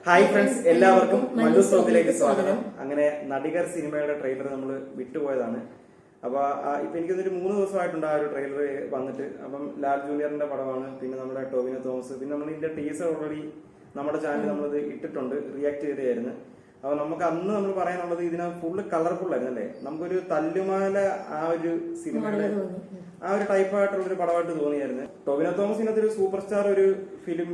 Hi friends, എല്ലാവർക്കും മല്ലുസോക്കിലേക്ക് സ്വാഗതം. അങ്ങനെ നടികർ സിനിമയുടെ ട്രെയിലർ നമ്മൾ വിട്ടുപോയതാണ്. അപ്പൊ ഇപ്പൊ എനിക്കൊരു 3 ദിവസമായിട്ടുണ്ട് ആ ഒരു ട്രെയിലർ വന്നിട്ട്. അപ്പം ലാൽ ജൂനിയറിന്റെ പടമാണ്, പിന്നെ നമ്മുടെ ടോവിനോ തോമസ്, പിന്നെ നമ്മൾ ഇതിന്റെ ടീസർ ഓൾറെഡി നമ്മുടെ ചാനൽ നമ്മളത് ഇട്ടിട്ടുണ്ട്, റിയാക്ട് ചെയ്തായിരുന്നു. അപ്പൊ നമുക്ക് അന്ന് നമ്മൾ പറയാനുള്ളത് ഇതിന് ഫുള്ള് കളർഫുൾ ആയിരുന്നു അല്ലേ. നമുക്കൊരു തല്ലുമാല ആ ഒരു സിനിമയുടെ ആ ഒരു ടൈപ്പായിട്ടുള്ള ഒരു പടമായിട്ട് തോന്നിയായിരുന്നു. ടോവിനോ തോമസ് ഇതിനകത്ത് ഒരു സൂപ്പർ സ്റ്റാർ, ഒരു ഫിലിം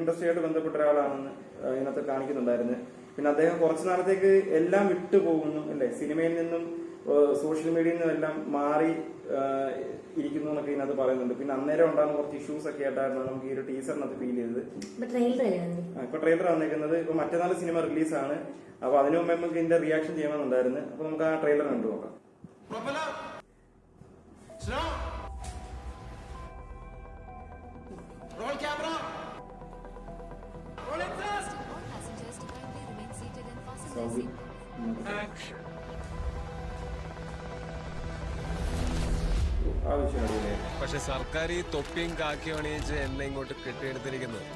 ഇൻഡസ്ട്രിയായിട്ട് ബന്ധപ്പെട്ട ഒരാളാണെന്ന് ഇതിനകത്ത് കാണിക്കുന്നുണ്ടായിരുന്നു. പിന്നെ അദ്ദേഹം കുറച്ചു നാളത്തേക്ക് എല്ലാം വിട്ടു പോകുന്നു അല്ലെ, സിനിമയിൽ നിന്നും സോഷ്യൽ മീഡിയയിൽ നിന്നും എല്ലാം മാറി ഇരിക്കുന്നു എന്നൊക്കെ ഇതിനകത്ത് പറയുന്നുണ്ട്. പിന്നെ അന്നേരം ഉണ്ടാകുന്ന കുറച്ച് ഇഷ്യൂസ് ഒക്കെ ആയിട്ടായിരുന്നു നമുക്ക് ഈ ഒരു ടീച്ചറിനകത്ത് ഫീൽ ചെയ്തത്. ഇപ്പൊ ട്രെയിലർ വന്നേക്കുന്നത് ഇപ്പൊ മറ്റന്നാൾ സിനിമ റിലീസാണ്. അപ്പൊ അതിനു മുമ്പ് നമുക്ക് ഇതിന്റെ റിയാക്ഷൻ ചെയ്യണമെന്നുണ്ടായിരുന്നു. അപ്പൊ നമുക്ക് ആ ട്രെയിലർ കണ്ടു നോക്കാം. Roll camera. Roll it fast. All passengers to kindly remain seated and fasten their seatbelts. Action. പക്ഷെ സർക്കാർ ഈ തൊപ്പിയും കാക്കിയും അണിയിച്ച് എന്നെ ഇങ്ങോട്ട് കെട്ടിയെടുത്തിരിക്കുന്നത്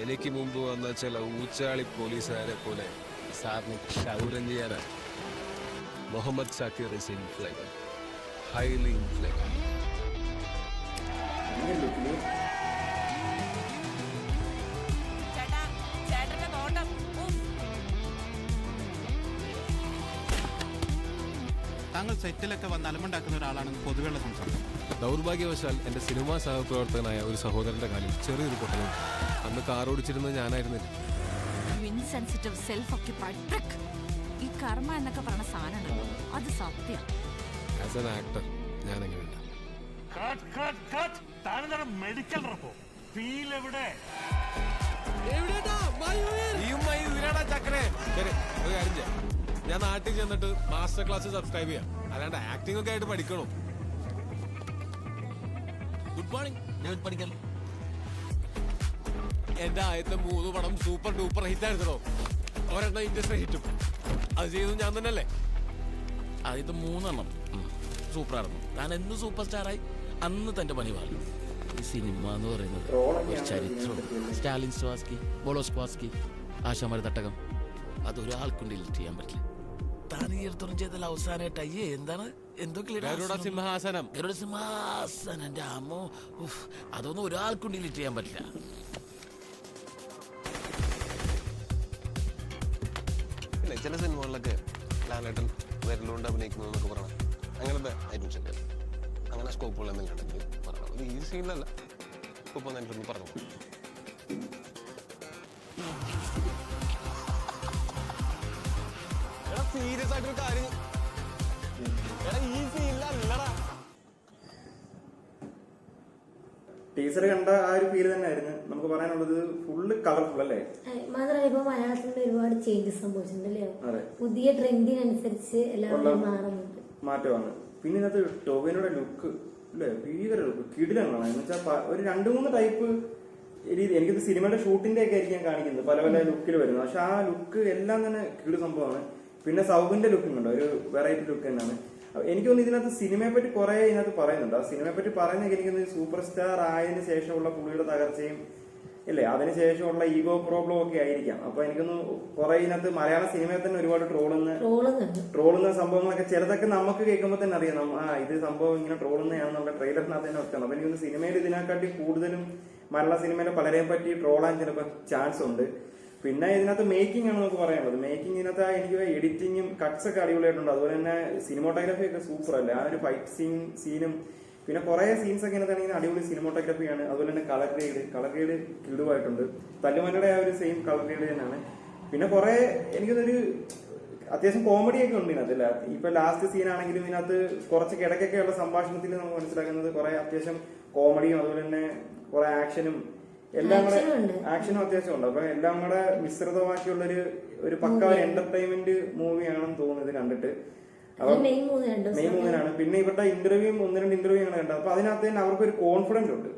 എനിക്ക് മുമ്പ് വന്ന ചില ഊച്ചാളി പോലീസുകാരെ പോലെ സാറിന് ക്ഷൗരം ചെയ്യാനാണ്. Muhammad Shakir is inflated, highly inflated. താങ്കൾ സെറ്റിലൊക്കെ വന്ന് അലമുണ്ടാക്കുന്ന ഒരാളാണെന്ന് പൊതുവെയുള്ള സംസാരം. ദൗർഭാഗ്യവശാൽ എൻ്റെ സിനിമാ സഹപ്രവർത്തകനായ ഒരു സഹോദരന്റെ കാലിൽ ചെറിയൊരു പൊട്ടലും. അന്ന് കാർ ഓടിച്ചിരുന്നത് ഞാനായിരുന്നില്ല. Insensitive self occupied trick. ഈ കർമ്മ എന്നൊക്കെ പറഞ്ഞ സാധനമുണ്ടല്ലോ, അത് സത്യം. ആസ് ആൻ ആക്ടർ ഞാൻ എങ്ങനെയുണ്ട്? മെഡിക്കൽ റെപ്പോ ഫീൽ എവിടെ? ഞാൻ നാട്ടിൽ ചെന്നിട്ട് മാസ്റ്റർ ക്ലാസ് സബ്സ്ക്രൈബ് ചെയ്യാം, അല്ലാണ്ട് ആക്ടിംഗ് ഒക്കെ ആയിട്ട് പഠിക്കണോ? Good morning. ഞാൻ പഠിക്കല്ലോ. എന്റെ ആദ്യത്തെ 3 പടം സൂപ്പർ ഡൂപ്പർ ഹിറ്റ് ആയിരുന്നോ? ഒരെണ്ണം ഇൻഡസ്ട്രി ഹിറ്റും. അത് ചെയ്തത് ഞാൻ തന്നെയല്ലേ? ആദ്യത്തെ 3 സൂപ്പറായിരുന്നു. ഞാൻ എന്ന് സൂപ്പർ സ്റ്റാറായി അന്ന് തന്റെ പണി പറഞ്ഞു. ഈ സിനിമ എന്ന് പറയുന്നത് ഒരു ചരിത്രം. സ്റ്റാലിൻ സ്വാസ്കി, ബോളോസ്ക്വാസ്കി, ആശാമര തട്ടകം, അതൊരാൾക്കും ഡിലീറ്റ് ചെയ്യാൻ പറ്റില്ല. താൻ ഈ അടുത്തോളം ചെയ്തല്ല അവസാനമായിട്ട് അയ്യേ എന്താണ് സിംഹാസനം. സിംഹാസനം എന്റെ അമ്മോ, അതൊന്നും ഒരാൾക്കും ഡിലീറ്റ് ചെയ്യാൻ പറ്റില്ല. പിന്നെ ചില സിനിമകളിലൊക്കെ ലാലേട്ടൻ വിരലുകൊണ്ട് അഭിനയിക്കുന്നു എന്നൊക്കെ പറയണം. അങ്ങനത്തെ ഐറ്റംസ് ഉണ്ട്. അങ്ങനെ സ്കോപ്പുകൾ എന്തെങ്കിലും ഉണ്ടെങ്കിൽ പറയണം. അത് ഈ സീനിലല്ല, സ്കോപ്പ് വന്നിട്ടൊന്ന് പറഞ്ഞു. സീരിയസ് ആയിട്ടൊരു കാര്യം ഈ സീനിലല്ലടാ. ടീച്ചർ കണ്ട ആ ഒരു ഫീൽ തന്നെ ആയിരുന്നു നമുക്ക് പറയാനുള്ളത്. ഫുള്ള് കളർഫുൾ അല്ലേ. മാത്രമല്ല ഇപ്പൊ മലയാളത്തിൽ ഒരുപാട് ചേഞ്ചസ് സംഭവിച്ചിട്ടുണ്ടല്ലേ. പുതിയ ട്രെൻഡിനനുസരിച്ച് എല്ലാവരും മാറുന്നുണ്ട്, മാറ്റമാണ്. പിന്നെ ഇതിനകത്ത് ടോവിനോയുടെ ലുക്ക് അല്ലേ, ഭീകര ലുക്ക്, കിടിലാണ്. എന്ന് വെച്ചാൽ ഒരു 2-3 ടൈപ്പ് രീതി. എനിക്കിത് സിനിമയുടെ ഷൂട്ടിന്റെ ഒക്കെ ആയിരിക്കും കാണിക്കുന്നത്, പല പല ലുക്കിൽ വരുന്നത്. പക്ഷെ ആ ലുക്ക് എല്ലാം തന്നെ കിടു സംഭവമാണ്. പിന്നെ സൗബിന്റെ ലുക്കും ഉണ്ട്, ഒരു വെറൈറ്റി ലുക്ക് തന്നെയാണ്. എനിക്ക് തോന്നുന്നു ഇതിനകത്ത് സിനിമയെ പറ്റി കുറെ ഇതിനകത്ത് പറയുന്നുണ്ട്. ആ സിനിമയെ പറ്റി പറയുന്നത് എനിക്ക് സൂപ്പർ സ്റ്റാർ ആയതിനു ശേഷമുള്ള പുള്ളിയുടെ തകർച്ചയും ഇല്ലേ, അതിനുശേഷമുള്ള ഈഗോ പ്രോബ്ലം ഒക്കെ ആയിരിക്കാം. അപ്പൊ എനിക്കൊന്ന് കുറെ ഇതിനകത്ത് മലയാള സിനിമയിൽ തന്നെ ഒരുപാട് ട്രോളുന്ന സംഭവങ്ങളൊക്കെ ചിലതൊക്കെ നമുക്ക് കേൾക്കുമ്പോൾ തന്നെ അറിയാം, ഇത് സംഭവം ഇങ്ങനെ ട്രോളുന്നതാണെന്നുള്ള ട്രെയിലറിനകത്ത് തന്നെ വെക്കണം. അപ്പൊ എനിക്കൊന്ന് സിനിമയിൽ ഇതിനെക്കാട്ടി കൂടുതലും മലയാള സിനിമയിലെ പലരെയും പറ്റി ട്രോളാൻ ചിലപ്പോൾ ചാൻസ് ഉണ്ട്. പിന്നെ ഇതിനകത്ത് മേക്കിംഗ് ആണ് നമുക്ക് പറയാനുള്ളത്. മേക്കിംഗ് ഇതിനകത്ത് എനിക്ക് എഡിറ്റിങ്ങും കട്ട്സ് ഒക്കെ അടിപൊളിയായിട്ടുണ്ട്. അതുപോലെ തന്നെ സിനിമോട്ടോഗ്രാഫി ഒക്കെ സൂപ്പർ അല്ലേ. ആ ഒരു ഫൈറ്റ് സീനും പിന്നെ കുറെ സീൻസ് ഒക്കെ ഇതിനകത്താണെങ്കിൽ അടിപൊളി സിനിമോട്ടോഗ്രാഫിയാണ്. അതുപോലെ തന്നെ കളർ ഗ്രേഡ് കിടുവായിട്ടുണ്ട്. തല്ലുമലയുടെ ആ ഒരു സെയിം കളർ ഗ്രേഡ് തന്നെയാണ്. പിന്നെ കുറെ എനിക്കൊരു അത്യാവശ്യം കോമഡിയൊക്കെ ഉണ്ട് ഇതിനകത്ത്. അല്ല ഇപ്പൊ ലാസ്റ്റ് സീനാണെങ്കിലും ഇതിനകത്ത് കുറച്ച് കിടക്കൊക്കെയുള്ള സംഭാഷണത്തിൽ നമുക്ക് മനസ്സിലാക്കുന്നത് കുറെ അത്യാവശ്യം കോമഡിയും അതുപോലെ തന്നെ കുറെ ആക്ഷനും എല്ലാം കൂടെ ആക്ഷനും അത്യാവശ്യം ഉണ്ട്. അപ്പൊ എല്ലാം കൂടെ മിശ്രിതമാക്കിയുള്ള ഒരു പക്ക ഒരു എന്റർടൈൻമെന്റ് മൂവിയാണെന്ന് തോന്നുന്നത് കണ്ടിട്ട്. അപ്പൊ മെയ് 3 പിന്നെ ഇവരുടെ ഇന്റർവ്യൂവും 1-2 ഇന്റർവ്യൂ ആണ് കണ്ടത്. അപ്പൊ അതിനകത്ത് തന്നെ അവർക്കൊരു കോൺഫിഡൻസ് ഉണ്ട്.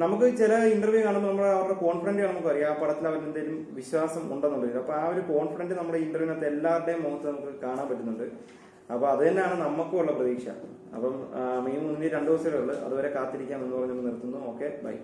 നമുക്ക് ചില ഇന്റർവ്യൂ കാണുമ്പോൾ നമ്മൾ അവരുടെ കോൺഫിഡന്റ് നമുക്ക് അറിയാം, ആ പടത്തിൽ അവരുടെ എന്തെങ്കിലും വിശ്വാസം ഉണ്ടെന്നുള്ളത്. അപ്പൊ ആ ഒരു കോൺഫിഡന്റ് നമ്മുടെ ഇന്റർവ്യൂവിനകത്ത് എല്ലാവരുടെയും മുഖത്ത് നമുക്ക് കാണാൻ പറ്റുന്നുണ്ട്. അപ്പൊ അത് തന്നെയാണ് നമുക്കും ഉള്ള പ്രതീക്ഷ. അപ്പം മെയ് 3 2 ദിവസമേ ഉള്ളൂ. അതുവരെ കാത്തിരിക്കാം എന്ന് പറഞ്ഞ് നിർത്തുന്നു. Okay, by.